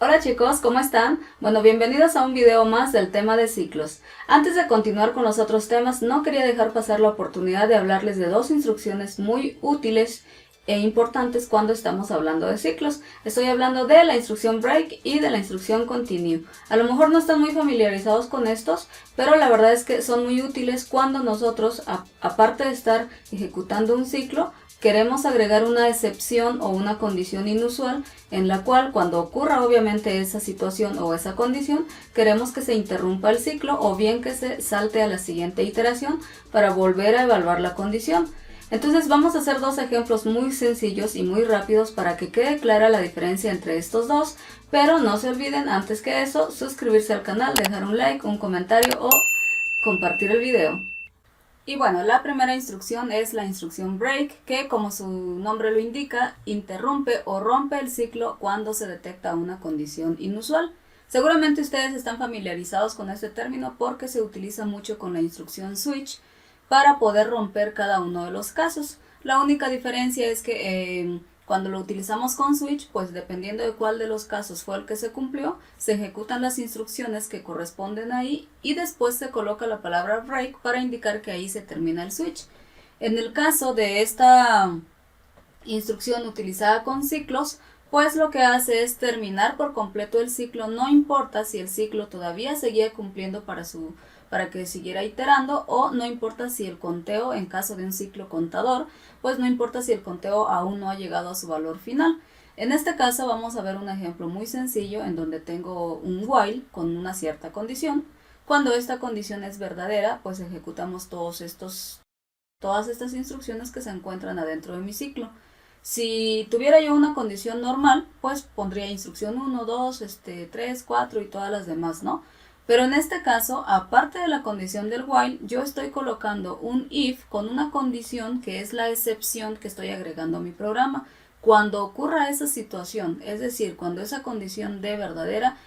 Hola chicos, ¿cómo están? Bueno, bienvenidos a un video más del tema de ciclos. Antes de continuar con los otros temas, no quería dejar pasar la oportunidad de hablarles de dos instrucciones muy útiles e importantes cuando estamos hablando de ciclos. Estoy hablando de la instrucción break y de la instrucción continue. A lo mejor no están muy familiarizados con estos, pero la verdad es que son muy útiles cuando nosotros, aparte de estar ejecutando un ciclo, queremos agregar una excepción o una condición inusual en la cual cuando ocurra obviamente esa situación o esa condición, queremos que se interrumpa el ciclo o bien que se salte a la siguiente iteración para volver a evaluar la condición. Entonces vamos a hacer dos ejemplos muy sencillos y muy rápidos para que quede clara la diferencia entre estos dos, pero no se olviden antes que eso suscribirse al canal, dejar un like, un comentario o compartir el video. Y bueno, la primera instrucción es la instrucción break, que como su nombre lo indica, interrumpe o rompe el ciclo cuando se detecta una condición inusual. Seguramente ustedes están familiarizados con este término porque se utiliza mucho con la instrucción switch para poder romper cada uno de los casos. La única diferencia es que cuando lo utilizamos con switch, pues dependiendo de cuál de los casos fue el que se cumplió, se ejecutan las instrucciones que corresponden ahí y después se coloca la palabra break para indicar que ahí se termina el switch. En el caso de esta instrucción utilizada con ciclos, pues lo que hace es terminar por completo el ciclo, no importa si el ciclo todavía seguía cumpliendo para que siguiera iterando, o no importa si el conteo, en caso de un ciclo contador, pues no importa si el conteo aún no ha llegado a su valor final. En este caso vamos a ver un ejemplo muy sencillo en donde tengo un while con una cierta condición. Cuando esta condición es verdadera, pues ejecutamos todas estas instrucciones que se encuentran adentro de mi ciclo. Si tuviera yo una condición normal, pues pondría instrucción 1, 2, 3, 4 y todas las demás, ¿no? Pero en este caso, aparte de la condición del while, yo estoy colocando un if con una condición que es la excepción que estoy agregando a mi programa. Cuando ocurra esa situación, es decir, cuando esa condición dé verdadera,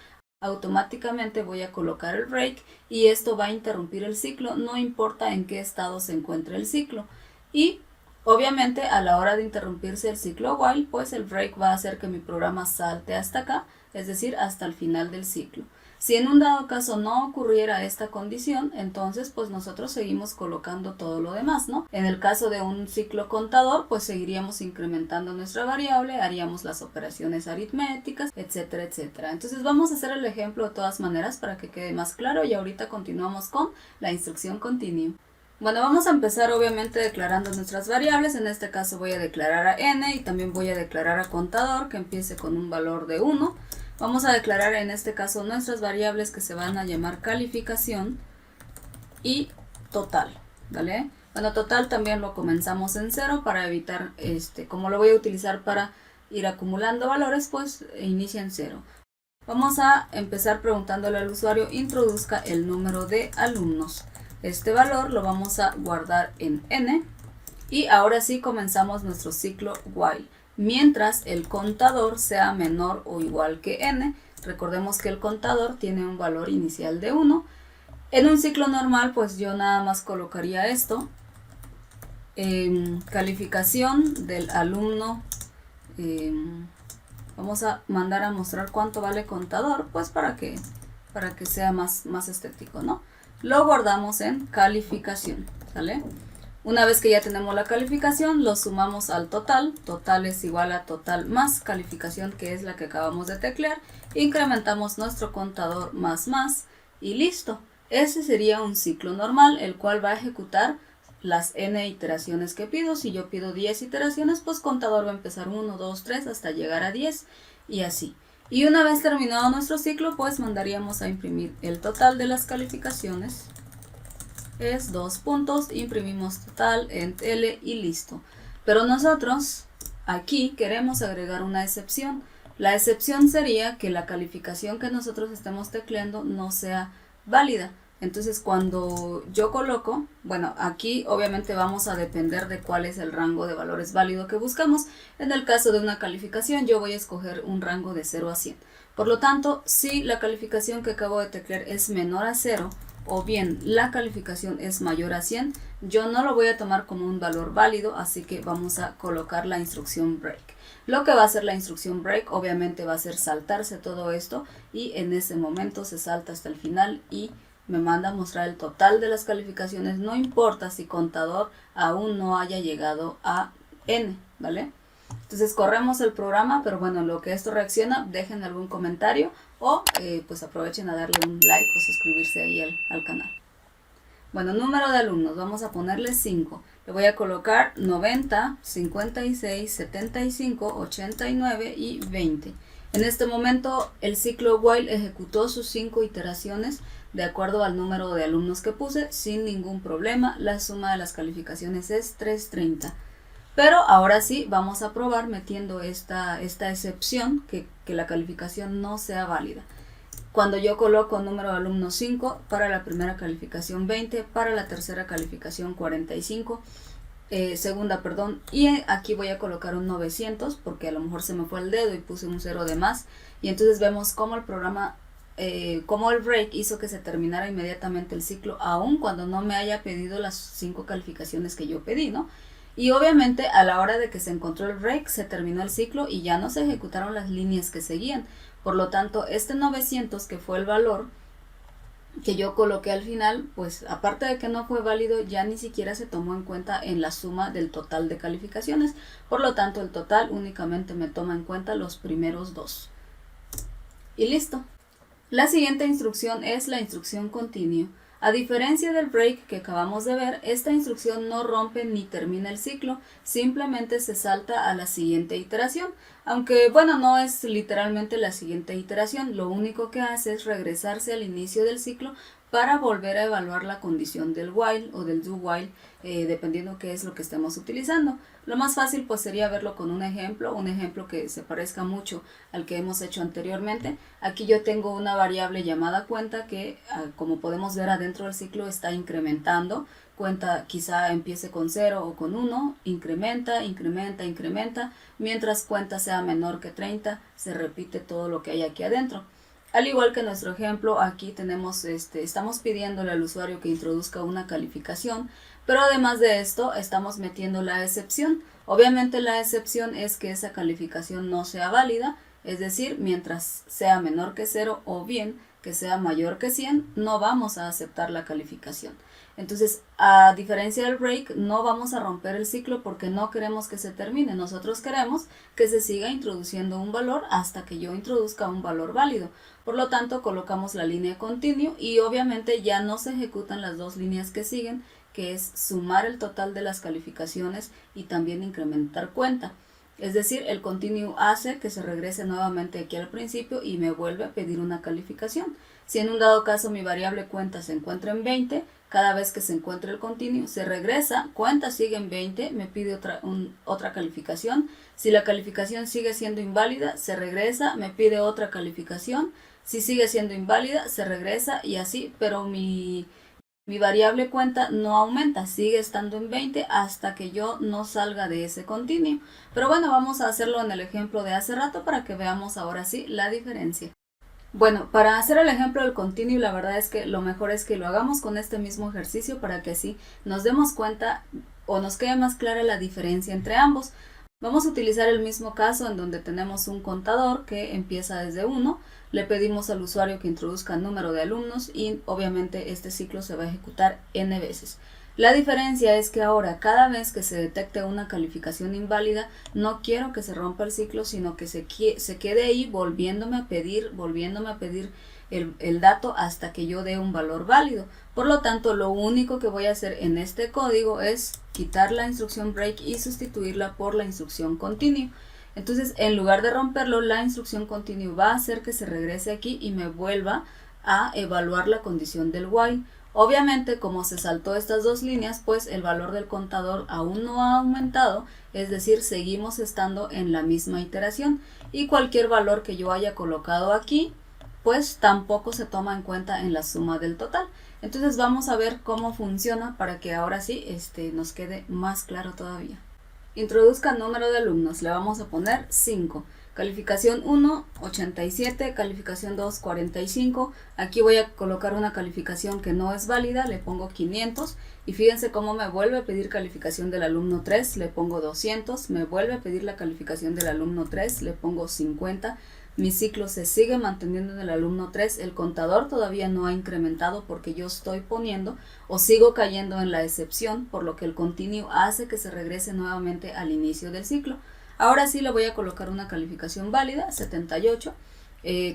automáticamente voy a colocar el break y esto va a interrumpir el ciclo, no importa en qué estado se encuentre el ciclo. Y obviamente a la hora de interrumpirse el ciclo while, pues el break va a hacer que mi programa salte hasta acá, es decir, hasta el final del ciclo. Si en un dado caso no ocurriera esta condición, entonces pues nosotros seguimos colocando todo lo demás, ¿no? En el caso de un ciclo contador, pues seguiríamos incrementando nuestra variable, haríamos las operaciones aritméticas, etcétera, etcétera. Entonces vamos a hacer el ejemplo de todas maneras para que quede más claro y ahorita continuamos con la instrucción continue. Bueno, vamos a empezar obviamente declarando nuestras variables. En este caso voy a declarar a n y también voy a declarar a contador que empiece con un valor de 1. Vamos a declarar en este caso nuestras variables que se van a llamar calificación y total, ¿vale? Bueno, total también lo comenzamos en 0 para evitar, como lo voy a utilizar para ir acumulando valores, pues inicia en 0. Vamos a empezar preguntándole al usuario, introduzca el número de alumnos. Este valor lo vamos a guardar en n y ahora sí comenzamos nuestro ciclo while. Mientras el contador sea menor o igual que n, recordemos que el contador tiene un valor inicial de 1. En un ciclo normal, pues yo nada más colocaría esto, calificación del alumno, vamos a mandar a mostrar cuánto vale contador, pues para que sea más estético, ¿no? Lo guardamos en calificación, ¿sale? Una vez que ya tenemos la calificación, lo sumamos al total. Total es igual a total más calificación, que es la que acabamos de teclear. Incrementamos nuestro contador más y listo. Ese sería un ciclo normal, el cual va a ejecutar las n iteraciones que pido. Si yo pido 10 iteraciones, pues contador va a empezar 1, 2, 3 hasta llegar a 10 y así. Y una vez terminado nuestro ciclo, pues mandaríamos a imprimir el total de las calificaciones. Es 2 puntos, imprimimos total, ent L y listo. Pero nosotros aquí queremos agregar una excepción. La excepción sería que la calificación que nosotros estemos tecleando no sea válida. Entonces cuando yo coloco, bueno, aquí obviamente vamos a depender de cuál es el rango de valores válido que buscamos. En el caso de una calificación yo voy a escoger un rango de 0 a 100. Por lo tanto, si la calificación que acabo de teclear es menor a 0, o bien la calificación es mayor a 100, yo no lo voy a tomar como un valor válido, así que vamos a colocar la instrucción break. Lo que va a hacer la instrucción break obviamente va a ser saltarse todo esto y en ese momento se salta hasta el final y me manda a mostrar el total de las calificaciones, no importa si contador aún no haya llegado a n, ¿vale? Entonces corremos el programa, pero bueno, en lo que esto reacciona, dejen algún comentario o pues aprovechen a darle un like o suscribirse ahí al canal. Bueno, número de alumnos, vamos a ponerle 5. Le voy a colocar 90, 56, 75, 89 y 20. En este momento el ciclo while ejecutó sus 5 iteraciones de acuerdo al número de alumnos que puse sin ningún problema. La suma de las calificaciones es 330. Pero ahora sí vamos a probar metiendo esta excepción que la calificación no sea válida. Cuando yo coloco número de alumnos 5, para la primera calificación 20, para la tercera calificación 45, segunda, perdón, y aquí voy a colocar un 900 porque a lo mejor se me fue el dedo y puse un 0 de más, y entonces vemos cómo el programa, cómo el break hizo que se terminara inmediatamente el ciclo, aun cuando no me haya pedido las 5 calificaciones que yo pedí, ¿no? Y obviamente a la hora de que se encontró el break se terminó el ciclo y ya no se ejecutaron las líneas que seguían. Por lo tanto, este 900, que fue el valor que yo coloqué al final, pues aparte de que no fue válido, ya ni siquiera se tomó en cuenta en la suma del total de calificaciones. Por lo tanto, el total únicamente me toma en cuenta los primeros 2. Y listo. La siguiente instrucción es la instrucción continue. A diferencia del break que acabamos de ver, esta instrucción no rompe ni termina el ciclo, simplemente se salta a la siguiente iteración. Aunque bueno, no es literalmente la siguiente iteración, lo único que hace es regresarse al inicio del ciclo para volver a evaluar la condición del while o del do while, dependiendo qué es lo que estemos utilizando. Lo más fácil pues sería verlo con un ejemplo que se parezca mucho al que hemos hecho anteriormente. Aquí yo tengo una variable llamada cuenta que, como podemos ver adentro del ciclo, está incrementando. Cuenta quizá empiece con 0 o con 1, incrementa, incrementa, incrementa. Mientras cuenta sea menor que 30, se repite todo lo que hay aquí adentro. Al igual que nuestro ejemplo, aquí tenemos estamos pidiéndole al usuario que introduzca una calificación, pero además de esto estamos metiendo la excepción. Obviamente la excepción es que esa calificación no sea válida, es decir, mientras sea menor que 0 o bien que sea mayor que 100, no vamos a aceptar la calificación. Entonces, a diferencia del break, no vamos a romper el ciclo porque no queremos que se termine. Nosotros queremos que se siga introduciendo un valor hasta que yo introduzca un valor válido. Por lo tanto, colocamos la línea continue y obviamente ya no se ejecutan las 2 líneas que siguen, que es sumar el total de las calificaciones y también incrementar cuenta. Es decir, el continue hace que se regrese nuevamente aquí al principio y me vuelve a pedir una calificación. Si en un dado caso mi variable cuenta se encuentra en 20, cada vez que se encuentre el continue se regresa, cuenta sigue en 20, me pide otra calificación. Si la calificación sigue siendo inválida, se regresa, me pide otra calificación. Si sigue siendo inválida, se regresa y así, pero mi variable cuenta no aumenta, sigue estando en 20 hasta que yo no salga de ese continuo. Pero bueno, vamos a hacerlo en el ejemplo de hace rato para que veamos ahora sí la diferencia. Bueno, para hacer el ejemplo del continuo, la verdad es que lo mejor es que lo hagamos con este mismo ejercicio para que así nos demos cuenta o nos quede más clara la diferencia entre ambos. Vamos a utilizar el mismo caso en donde tenemos un contador que empieza desde 1, le pedimos al usuario que introduzca el número de alumnos y obviamente este ciclo se va a ejecutar n veces. La diferencia es que ahora cada vez que se detecte una calificación inválida, no quiero que se rompa el ciclo, sino que se quede ahí volviéndome a pedir el dato hasta que yo dé un valor válido. Por lo tanto, lo único que voy a hacer en este código es quitar la instrucción break y sustituirla por la instrucción continue. Entonces, en lugar de romperlo, la instrucción continue va a hacer que se regrese aquí y me vuelva a evaluar la condición del while. Obviamente, como se saltó estas 2 líneas, pues el valor del contador aún no ha aumentado, es decir, seguimos estando en la misma iteración y cualquier valor que yo haya colocado aquí, pues tampoco se toma en cuenta en la suma del total. Entonces vamos a ver cómo funciona para que ahora sí nos quede más claro todavía. Introduzca número de alumnos, le vamos a poner 5. Calificación 1, 87, calificación 2, 45. Aquí voy a colocar una calificación que no es válida, le pongo 500. Y fíjense cómo me vuelve a pedir calificación del alumno 3, le pongo 200. Me vuelve a pedir la calificación del alumno 3, le pongo 50. Mi ciclo se sigue manteniendo en el alumno 3, el contador todavía no ha incrementado porque yo estoy poniendo o sigo cayendo en la excepción, por lo que el continuo hace que se regrese nuevamente al inicio del ciclo. Ahora sí le voy a colocar una calificación válida, 78,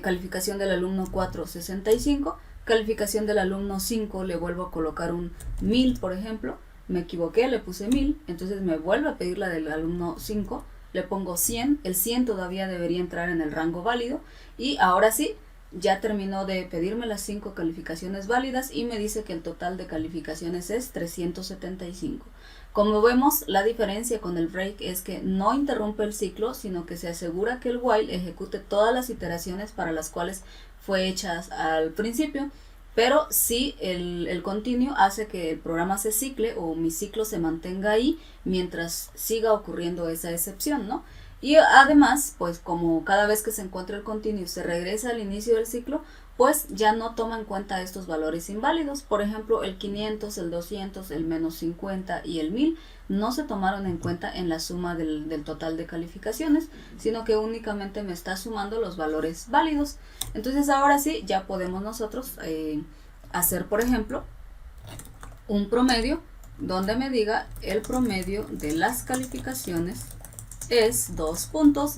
calificación del alumno 4, 65, calificación del alumno 5, le vuelvo a colocar un 1000, por ejemplo, me equivoqué, le puse 1000, entonces me vuelve a pedir la del alumno 5, le pongo 100, el 100 todavía debería entrar en el rango válido, y ahora sí, ya terminó de pedirme las 5 calificaciones válidas y me dice que el total de calificaciones es 375. Como vemos, la diferencia con el break es que no interrumpe el ciclo, sino que se asegura que el while ejecute todas las iteraciones para las cuales fue hechas al principio, pero sí el continuo hace que el programa se cicle o mi ciclo se mantenga ahí mientras siga ocurriendo esa excepción, ¿no? Y además, pues como cada vez que se encuentra el continuo se regresa al inicio del ciclo, pues ya no toma en cuenta estos valores inválidos. Por ejemplo, el 500, el 200, el menos 50 y el 1000 no se tomaron en cuenta en la suma del total de calificaciones, sino que únicamente me está sumando los valores válidos. Entonces ahora sí, ya podemos nosotros hacer, por ejemplo, un promedio donde me diga el promedio de las calificaciones es 2 puntos,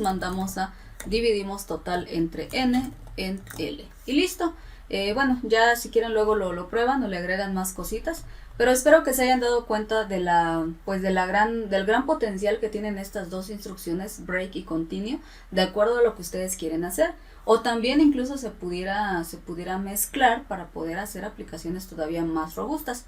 dividimos total entre n en L. Y listo. Bueno, ya si quieren luego lo prueban o le agregan más cositas. Pero espero que se hayan dado cuenta de del gran potencial que tienen estas dos instrucciones, break y continue, de acuerdo a lo que ustedes quieren hacer. O también incluso se pudiera mezclar para poder hacer aplicaciones todavía más robustas.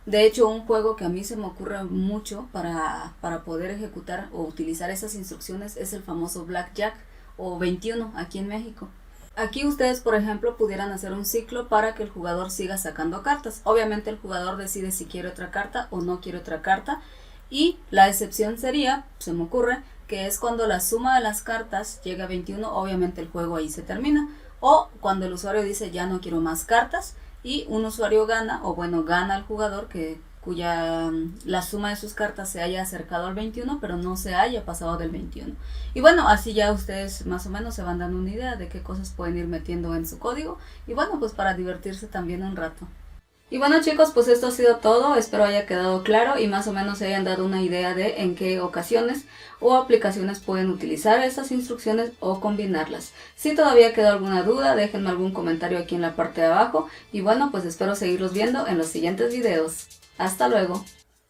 De hecho, un juego que a mí se me ocurre mucho para poder ejecutar o utilizar esas instrucciones es el famoso Blackjack o 21 aquí en México. Aquí ustedes, por ejemplo, pudieran hacer un ciclo para que el jugador siga sacando cartas. Obviamente el jugador decide si quiere otra carta o no quiere otra carta. Y la excepción sería, se me ocurre, que es cuando la suma de las cartas llega a 21, obviamente el juego ahí se termina. O cuando el usuario dice ya no quiero más cartas y un usuario gana, o bueno, gana el jugador cuya la suma de sus cartas se haya acercado al 21, pero no se haya pasado del 21. Y bueno, así ya ustedes más o menos se van dando una idea de qué cosas pueden ir metiendo en su código. Y bueno, pues para divertirse también un rato. Y bueno chicos, pues esto ha sido todo, espero haya quedado claro y más o menos se hayan dado una idea de en qué ocasiones o aplicaciones pueden utilizar estas instrucciones o combinarlas. Si todavía quedó alguna duda, déjenme algún comentario aquí en la parte de abajo y bueno, pues espero seguirlos viendo en los siguientes videos. Hasta luego.